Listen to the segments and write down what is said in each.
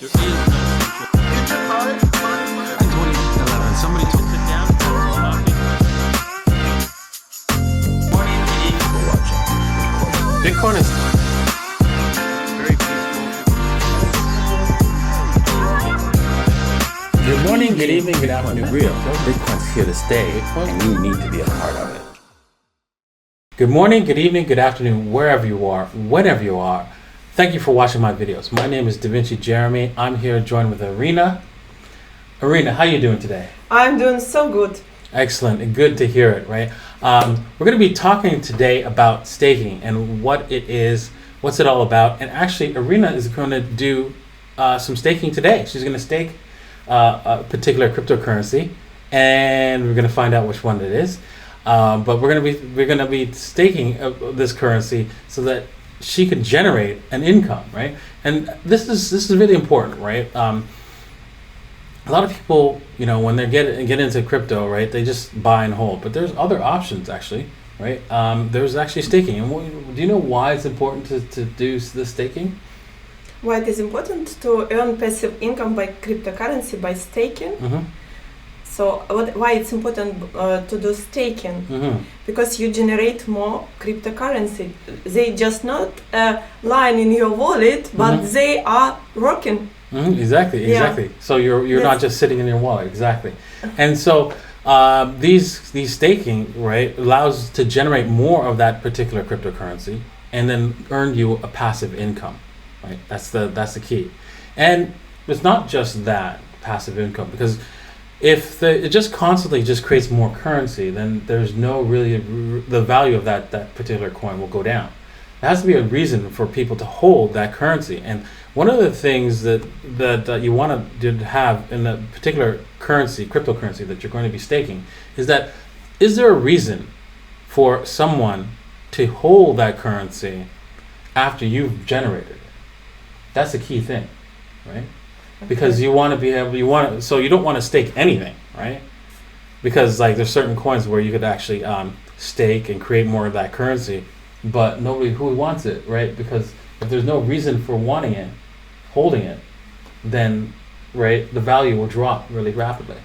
There is no central. In 2011, somebody took it down. Morning, Bitcoin is very peaceful. good morning, good evening, good afternoon. Real Bitcoin's here to stay, and you need to be a part of it. Good morning, good evening, good afternoon, wherever you are, whenever you are. Thank you for watching my videos. My name is Da Vinci Jeremy. I'm here joined with Arena. Arena, how you doing today? I'm doing so good. Excellent, and good to hear it, right? We're going to be talking today about staking and what it is, what's it all about, and actually Arena is going to do some staking today. She's going to stake a particular cryptocurrency, and we're going to find out which one it is. But we're going to be staking this currency so that she can generate an income, right? And this is really important, right? A lot of people, you know, when they get into crypto, right, they just buy and hold. But there's other options, actually, right? There's actually staking. And do you know why it's important to do the staking? Why it is important to earn passive income by cryptocurrency by staking? Mm-hmm. So why it's important to do staking? Mm-hmm. Because you generate more cryptocurrency. They just not lying in your wallet, but Mhm. they are working. Mm-hmm. Exactly. Yeah. So you're not just sitting in your wallet, exactly. And so these staking, right, allows to generate more of that particular cryptocurrency and then earn you a passive income, right? That's the key. And it's not just that passive income, because if it just constantly just creates more currency, then there's no really the value of that particular coin will go down. There has to be a reason for people to hold that currency. And one of the things that you want to have in a particular currency, cryptocurrency that you're going to be staking, is there a reason for someone to hold that currency after you've generated it? That's the key thing, right? Because you want to be able, so you don't want to stake anything, right? Because like there's certain coins where you could actually stake and create more of that currency, but nobody who wants it, right? Because if there's no reason for wanting it, holding it, then right, the value will drop really rapidly,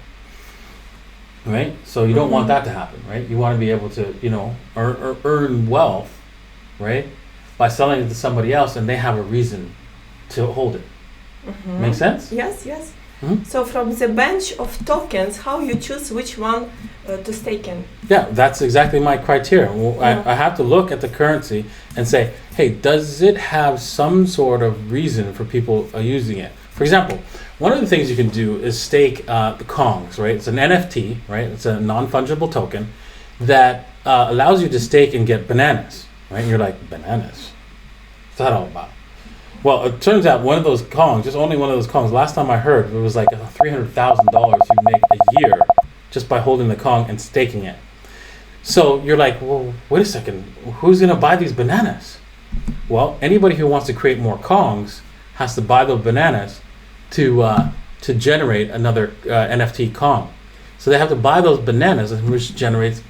right? So you don't want that to happen, right? You want to be able to, you know, earn wealth, right, by selling it to somebody else, and they have a reason to hold it. Mhm. Make sense? Yes. Mhm. So from the bench of tokens, how you choose which one to stake in? Yeah, that's exactly my criteria. Well, I have to look at the currency and say, hey, does it have some sort of reason for people using it? For example, one of the things you can do is stake the Kongs, right? It's an NFT, right? It's a non-fungible token that allows you to stake and get bananas, right? And you're like, bananas? What's that all about? Well, it turns out one of those Kongs, just only one of those Kongs, last time I heard, it was like $300,000 you make a year just by holding the Kong and staking it. So you're like, well, wait a second, who's going to buy these bananas? Well, anybody who wants to create more Kongs has to buy those bananas to generate another NFT Kong. So they have to buy those bananas, which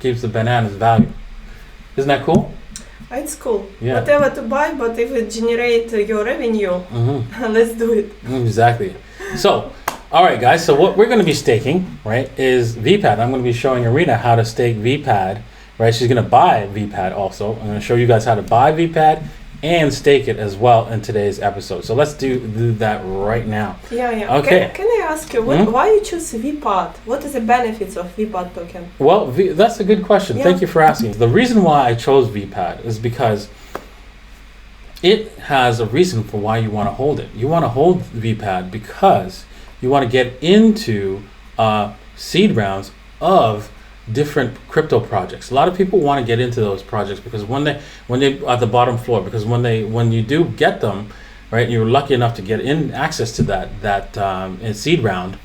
gives the bananas value. Isn't that cool? It's cool. Yeah. Whatever to buy, but if it generate your revenue, let's do it. Exactly. So, all right, guys. So what we're going to be staking, right, is VPAD. I'm going to be showing Arena how to stake VPAD, right? She's going to buy VPAD also. I'm going to show you guys how to buy VPAD and stake it as well in today's episode. So let's do that right now. Yeah. Okay. Can I ask you, why you choose VPAD? What is the benefits of VPAD token? Well, that's a good question. Yeah. Thank you for asking. The reason why I chose VPAD is because it has a reason for why you want to hold it. You want to hold VPAD because you want to get into seed rounds of different crypto projects. A lot of people want to get into those projects because when they at the bottom floor, because when you do get them, right, you're lucky enough to get in access to that in seed round,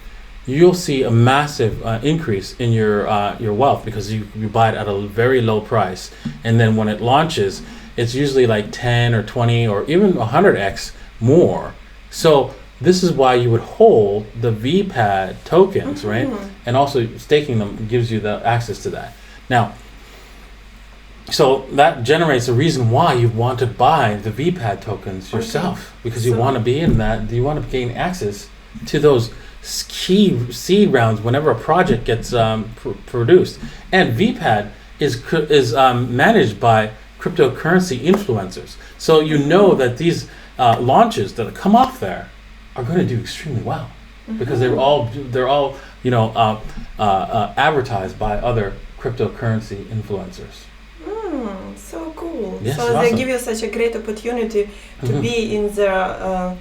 you'll see a massive increase in your wealth because you buy it at a very low price, and then when it launches, it's usually like 10 or 20 or even 100x more. So this is why you would hold the VPAD tokens, right? And also staking them gives you the access to that. Now, So that generates a reason why you want to buy the VPAD tokens yourself, because you So- want to be in that. You want to gain access to those key seed rounds whenever a project gets produced. And VPAD is managed by cryptocurrency influencers. So you know that these launches that come off there are going to do extremely well, because they're all advertised by other cryptocurrency influencers. So cool. Yes, So awesome. they give you such a great opportunity to be in the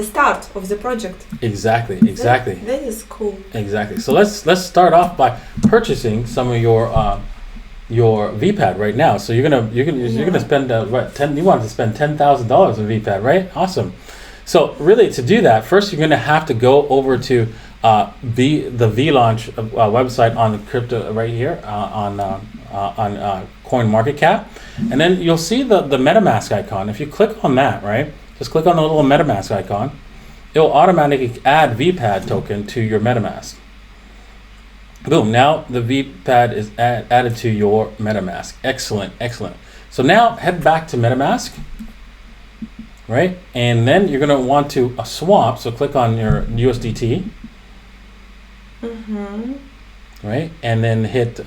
start of the project. Exactly. That is cool. Exactly. So let's start off by purchasing some of your VPAD right now. So you're gonna spend you want to spend $10,000 in VPAD, right? Awesome. So really, to do that, first you're gonna have to go over to the VLAUNCH website on the crypto right here on CoinMarketCap, and then you'll see the Metamask icon. If you click on that, right, just click on the little Metamask icon, it will automatically add VPAD token to your Metamask. Boom, now the VPAD is added to your Metamask. Excellent. So now head back to Metamask, right? And then you're gonna want to swap, so click on your USDT, right? And then hit,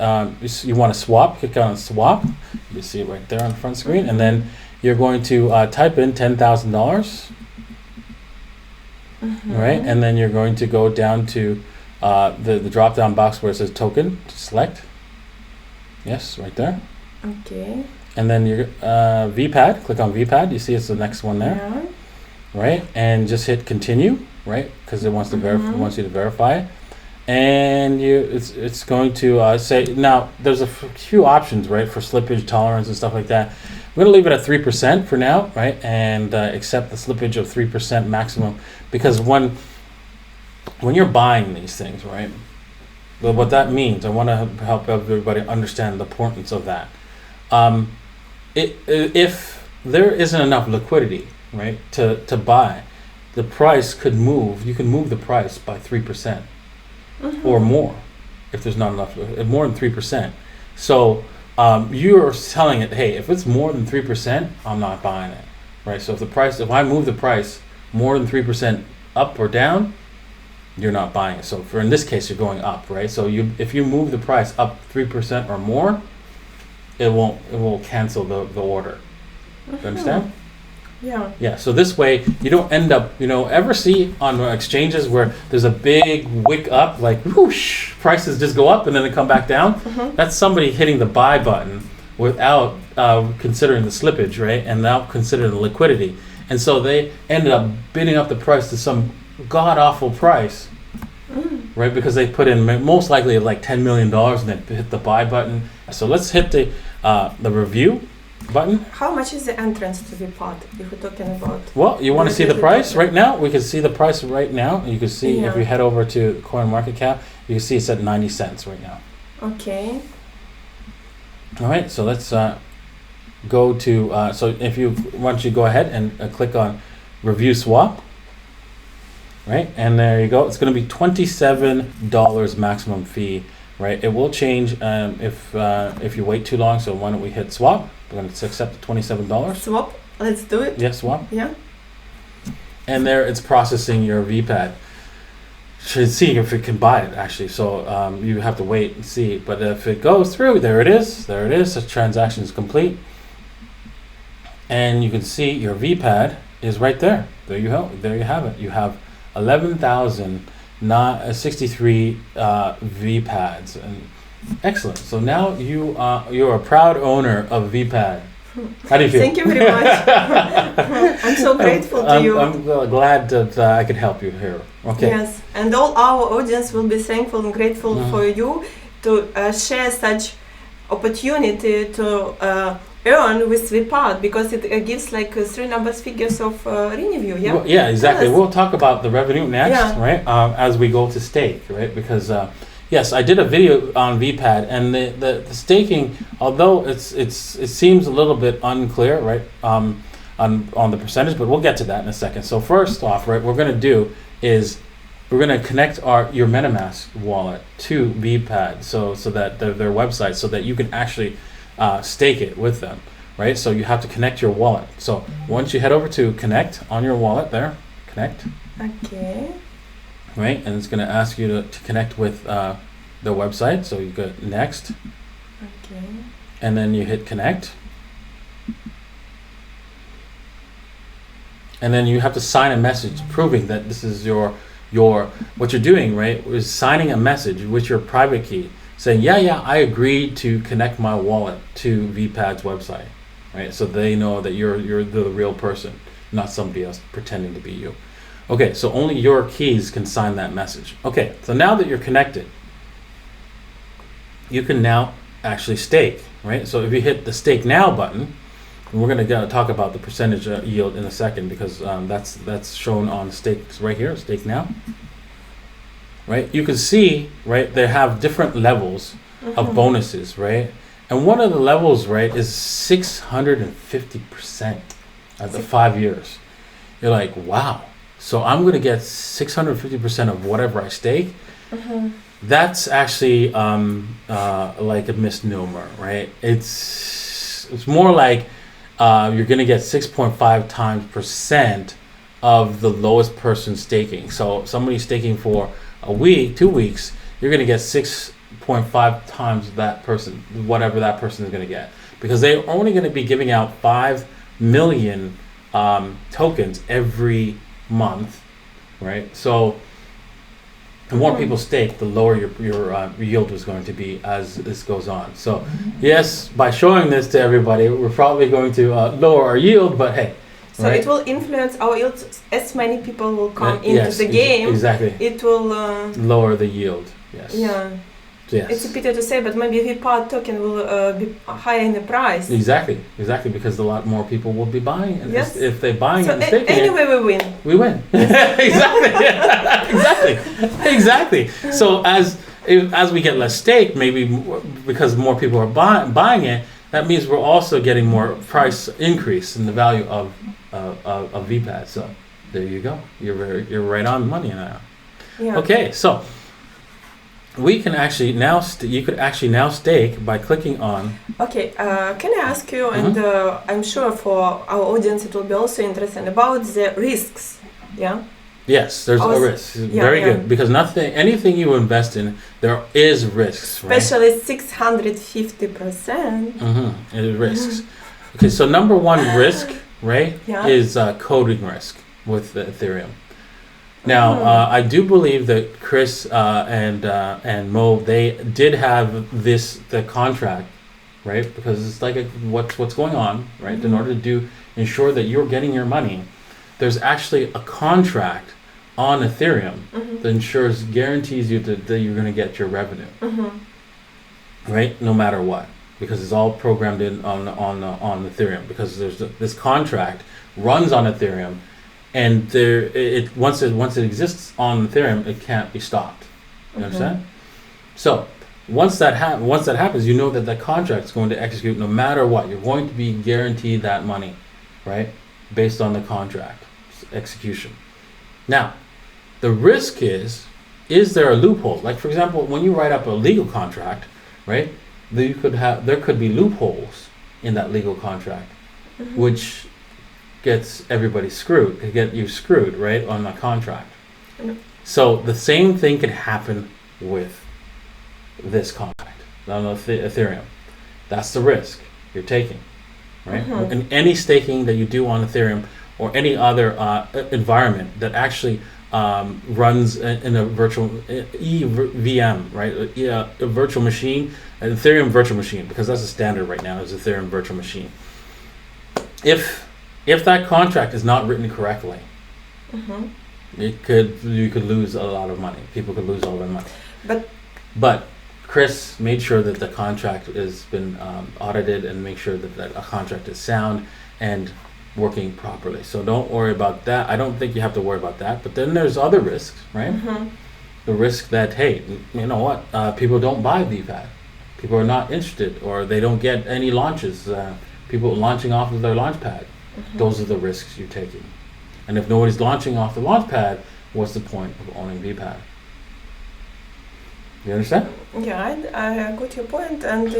you wanna swap, click on swap. You see it right there on the front screen. And then you're going to type in $10,000, right? And then you're going to go down to the drop down box where it says token, select. Yes, right there. Okay. And then your VPAD, click on VPAD. You see it's the next one there, Yeah. right? And just hit continue, right? Because it wants to wants you to verify it. And it's going to say, now there's a few options, right, for slippage tolerance and stuff like that. We're gonna leave it at 3% for now, right? And accept the slippage of 3% maximum, because when you're buying these things, right? But what that means, I want to help everybody understand the importance of that. If there isn't enough liquidity, right, to buy, the price could move. You can move the price by 3% or more if there's not enough, more than 3%. So you're telling it, hey, if it's more than 3%, I'm not buying it, right? So if I move the price more than 3% up or down, you're not buying it. So in this case, you're going up, right? So if you move the price up 3% or more, it will cancel the order. You understand? Yeah. Yeah. So this way, you don't end up, ever see on exchanges where there's a big wick up, like whoosh, prices just go up and then they come back down. That's somebody hitting the buy button without considering the slippage, right? And without considering the liquidity. And so they ended up bidding up the price to some god awful price, right? Because they put in most likely like $10 million and they hit the buy button. So let's hit the review button. How much is the entrance to VPAD if we're talking about? Well, you want to see the price right now? We can see the price right now. You can see if Yeah. you head over to CoinMarketCap, you can see it's at 90 cents right now. Okay. All right, so let's go to, so if you want you go ahead and click on review swap, right? And there you go. It's going to be $27 maximum fee, right? It will change if you wait too long. So why don't we hit swap? We're going to accept the $27. Swap. Let's do it. Yes, swap. Yeah. And there it's processing your VPAD. Should see if it can buy it actually. So you have to wait and see. But if it goes through, there it is. There it is. The transaction is complete. And you can see your VPAD is right there. There you go. There you have it. You have 11,063 VPADs. And excellent. So now you're a proud owner of VPAD. How do you feel? Thank you very much. I'm so grateful to you. I'm glad that I could help you here. Okay. Yes, and all our audience will be thankful and grateful for you to share such opportunity to earn with VPAD, because it gives like 3 numbers figures of revenue. Yeah. Well, yeah, exactly. Yes. We'll talk about the revenue next, Yeah. right? As we go to stake, right? Because yes, I did a video on VPAD, and the staking, although it seems a little bit unclear, right? On the percentage, but we'll get to that in a second. So first off, right, what we're going to do is we're going to connect your MetaMask wallet to VPAD, so that their website, so that you can actually stake it with them, right? So you have to connect your wallet. So once you head over to connect on your wallet there, connect, Okay. right? And it's going to ask you to connect with the website. So you go next, Okay. and then you hit connect. And then you have to sign a message proving that this is your what you're doing, right? Is signing a message with your private key saying, yeah, I agree to connect my wallet to VPAD's website, right? So they know that you're the real person, not somebody else pretending to be you. Okay, so only your keys can sign that message. Okay, so now that you're connected, you can now actually stake, right? So if you hit the stake now button, and we're going to talk about the percentage yield in a second, because that's shown on stakes right here, stake now. Right, you can see, right, they have different levels of bonuses, right? And one of the levels, right, is 650% at the 5 years. You're like, wow, so I'm going to get 650% of whatever I stake. That's actually like a misnomer, right? It's more like you're going to get 6.5 times percent of the lowest person staking. So somebody staking for a week, 2 weeks, you're going to get 6.5 times that person, whatever that person is going to get, because they're only going to be giving out 5 million tokens every month, right? So the more people stake, the lower your yield is going to be as this goes on. So yes, by showing this to everybody, we're probably going to lower our yield, but hey. So right? it will influence our yield as many people will come into the game. Exactly. It will lower the yield. Yes. Yeah. Yes. It's a pity to say, but maybe VPAD token will be higher in the price. Exactly, because a lot more people will be buying, and Yes. if they're buying So and staking anyway, we win. we win. exactly. So as we get less stake, maybe because more people are buying it, that means we're also getting more price increase in the value of VPAD. So there you go. You're right on the money now. Yeah. Okay, so we can actually now you could actually now stake by clicking on. Okay, can I ask you, and I'm sure for our audience it will be also interesting, about the risks, yeah? Yes, there's a risk. Very good, because anything you invest in, there is risks, right? Especially 650%. It is risks. Okay, so number one risk, right, is coding risk with Ethereum. Now, I do believe that Chris and Mo, they did have the contract, right? Because it's like what's going on, right? In order to ensure that you're getting your money, there's actually a contract on Ethereum that guarantees you that you're going to get your revenue, right? No matter what, because it's all programmed in on Ethereum. Because there's this contract runs on Ethereum. And once it exists on Ethereum, it can't be stopped. You understand? So once that happens, you know that the contract is going to execute no matter what. You're going to be guaranteed that money, right? Based on the contract execution. Now, the risk is there a loophole? Like, for example, when you write up a legal contract, right? There could be loopholes in that legal contract, which gets everybody screwed. Could get you screwed, right, on the contract. So the same thing could happen with this contract on Ethereum. That's the risk you're taking, right? And any staking that you do on Ethereum or any other environment that actually runs in a virtual EVM, right? A virtual machine, an Ethereum virtual machine, because that's the standard right now, is Ethereum virtual machine. If that contract is not written correctly, you could lose a lot of money. People could lose all their money. But Chris made sure that the contract has been audited and make sure that a contract is sound and working properly. So don't worry about that. I don't think you have to worry about that. But then there's other risks, right? The risk that, hey, you know what? People don't buy VPAD. People are not interested, or they don't get any launches. People launching off of their launch pad. Those are the risks you're taking. And if nobody's launching off the launch pad, what's the point of owning VPAD? You understand? Yeah, I got your point. And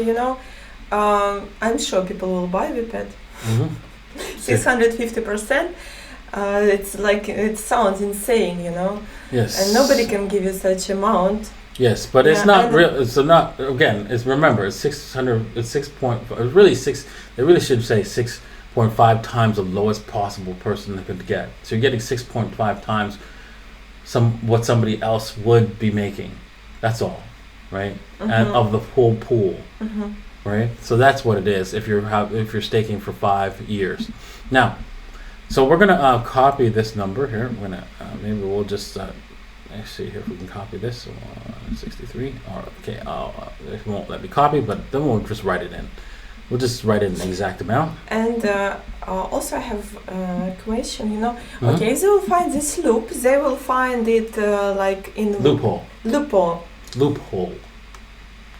I'm sure people will buy VPAD. Mhm. 650%. It's like, it sounds insane, you know, Yes. and nobody can give you such amount. Yes, but it's Yeah, not and- real. It's not, again. It's, remember, it's 600. It's 6 point. It's really 6. They really should say 6.5 times the lowest possible person they could get. So you're getting 6.5 times what somebody else would be making. That's all, right? And of the whole pool, Mhm. right? So that's what it is. If you're staking for 5 years, now. So we're gonna copy this number here. We're gonna maybe we'll just. Let's see here if we can copy this. 63. Okay, it won't let me copy, but then we'll just write it in. We'll just write in the exact amount. And also I have a question, you know. Mhm. Okay, if they will find this loop, they will find it like in Loophole. loophole.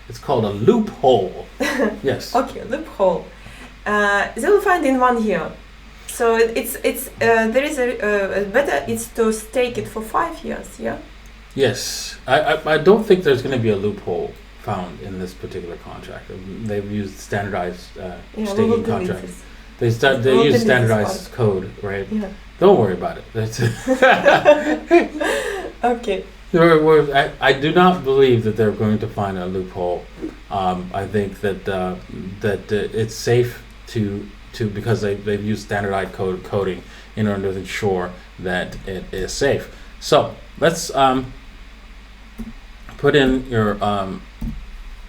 It's called a loophole. Yes. Okay, loophole. They will find in 1 year. So it's there is a better it's to stake it for 5 years. Yeah. Yes. I don't think there's going to be a loophole found in this particular contract. They've used standardized Yeah, we will staking delete contract. this. They We'll use delete this standardized code, right? Yeah. Don't worry about it. Okay. I do not believe that they're going to find a loophole. I think that it's safe to because they've used standardized coding in order to ensure that it is safe. So let's put in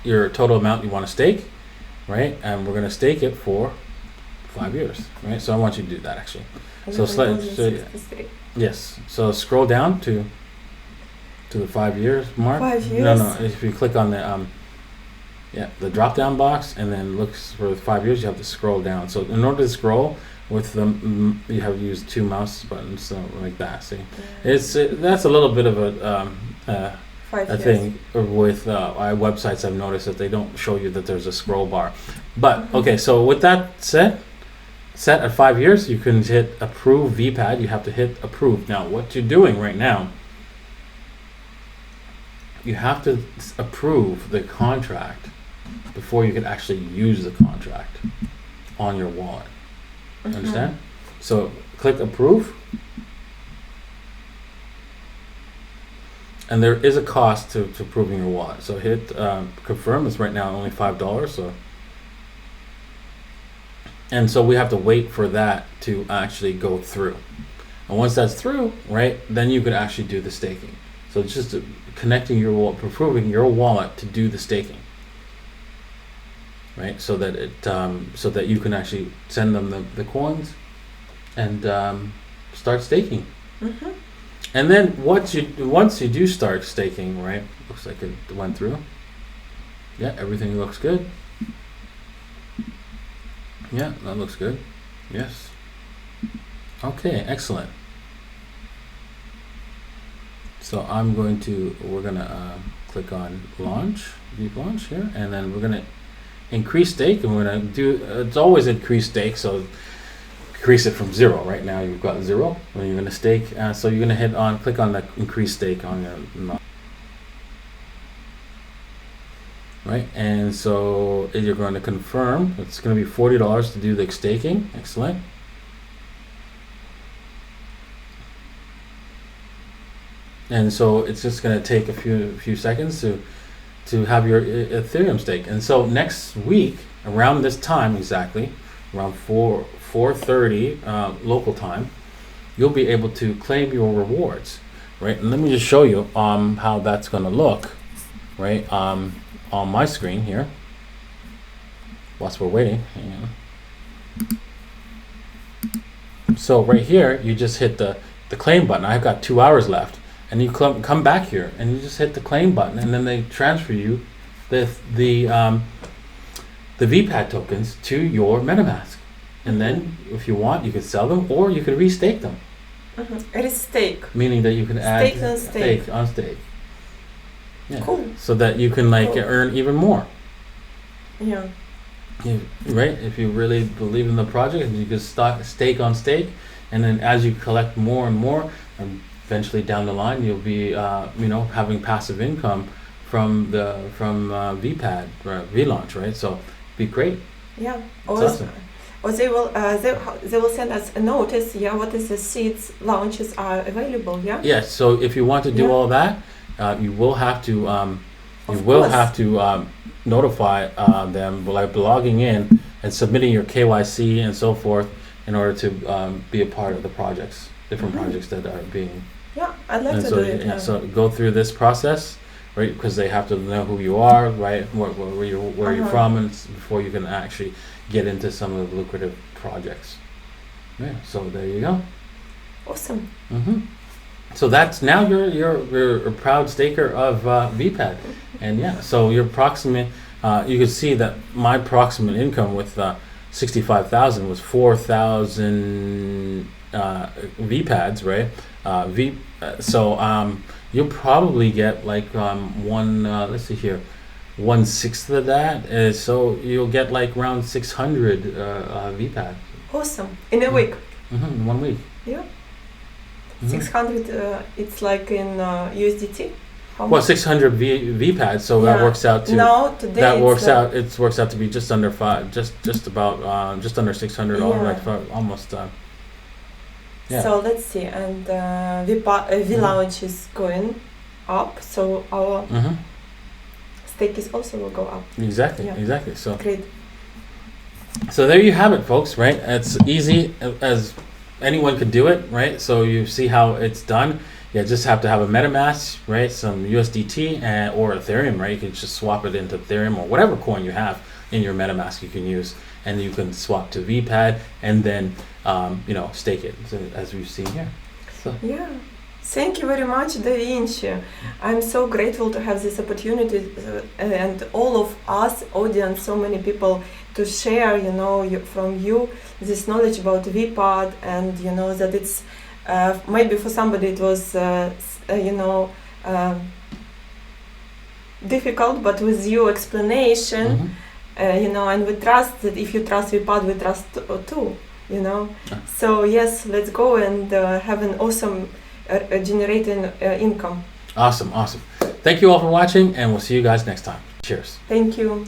your total amount you want to stake, right? And we're going to stake it for 5 years, right? So I want you to do that actually. So yes. So scroll down to the 5 years mark. 5 years. No. If you click on the drop down box and then looks for 5 years, you have to scroll down. So in order to scroll with them, you have to use 2 mouse buttons, so like that. See, that's a little bit of a thing with websites. I've noticed that they don't show you that there's a scroll bar. But okay, so with that set at 5 years, you can hit approve VPAD. You have to hit approve. Now, what you're doing right now, you have to approve the contract before you can actually use the contract on your wallet. Understand? So click approve. And there is a cost to approving your wallet. So hit confirm. It's right now only $5. And so we have to wait for that to actually go through. And once that's through, right, then you can actually do the staking. So it's just connecting your wallet, approving your wallet to do the staking, right? So that you can actually send them the coins and start staking. And then once you do start staking, right? Looks like it went through. Yeah, everything looks good. Yeah, that looks good. Yes. Okay, excellent. So we're gonna click on launch, deep launch here, and then we're gonna increase stake, and we're gonna do. It's always increase stake, so increase it from 0. Right now you've got 0, and you're gonna stake. So you're gonna click on the increase stake on your. Right, and so you're going to confirm. It's going to be $40 to do the staking. Excellent. And so it's just going to take a few seconds to have your Ethereum stake. And so next week, around this time exactly, around 4:30 local time, you'll be able to claim your rewards. Right, and let me just show you how that's going to look. Right. On my screen here, whilst we're waiting. Hang on. So right here, you just hit the claim button. I've got 2 hours left, and you come back here, and you just hit the claim button, and then they transfer you the VPAD tokens to your Metamask. And then, if you want, you can sell them, or you can restake them. It is stake. Meaning that you can add stake on stake. Yeah. Cool. So that you can earn even more. Yeah. Right? If you really believe in the project, you can stake on stake, and then as you collect more and more, and eventually down the line, you'll be having passive income from VPAD or VLAUNCH, right? So be great. Yeah. It's awesome. Or they will send us a notice. Yeah, what is the seeds launches are available? Yeah. Yeah. So if you want to do Yeah. all that, you will have to Of course. notify them by logging in and submitting your KYC and so forth in order to be a part of the projects, different projects that are being. Yeah, I'd like And to so do it. yeah, so go through this process, right? Because they have to know who you are, right? Where you're from, and before you can actually get into some of the lucrative projects. Yeah. So there you go. Awesome. So that's now you're a proud staker of VPAD, and yeah. So your approximate, you can see that my approximate income with 65,000 was 4,000 VPADs, right? You'll probably get like let's see here, 1/6 of that. So you'll get like around 600 VPAD. Awesome. In a week. In 1 week. Yeah. 600. It's like in USDT. How Well, much? 600 VPAD. So that Yeah. works out to. Now today That it's works out. It works out to be just under just about just under 600. Yeah. Like almost. Yeah. So let's see, and VLAUNCH is going up, so our stake is also will go up. Exactly. Yeah. Exactly. So. Great. So there you have it, folks. Right? It's easy as anyone could do it. Right? So you see how it's done. You just have to have a Metamask, right? Some USDT or Ethereum, right? You can just swap it into Ethereum or whatever coin you have in your Metamask you can use, and you can swap to VPAD and then stake it, so, as we've seen here. So. Yeah. Thank you very much, Da Vinci. I'm so grateful to have this opportunity and all of us, audience, so many people to share, from you this knowledge about VPAD, and that it's maybe for somebody it was difficult, but with your explanation, and we trust that if you trust VPAD, we trust too, So yes, let's go and have an awesome generating income. Awesome. Thank you all for watching, and we'll see you guys next time. Cheers. Thank you.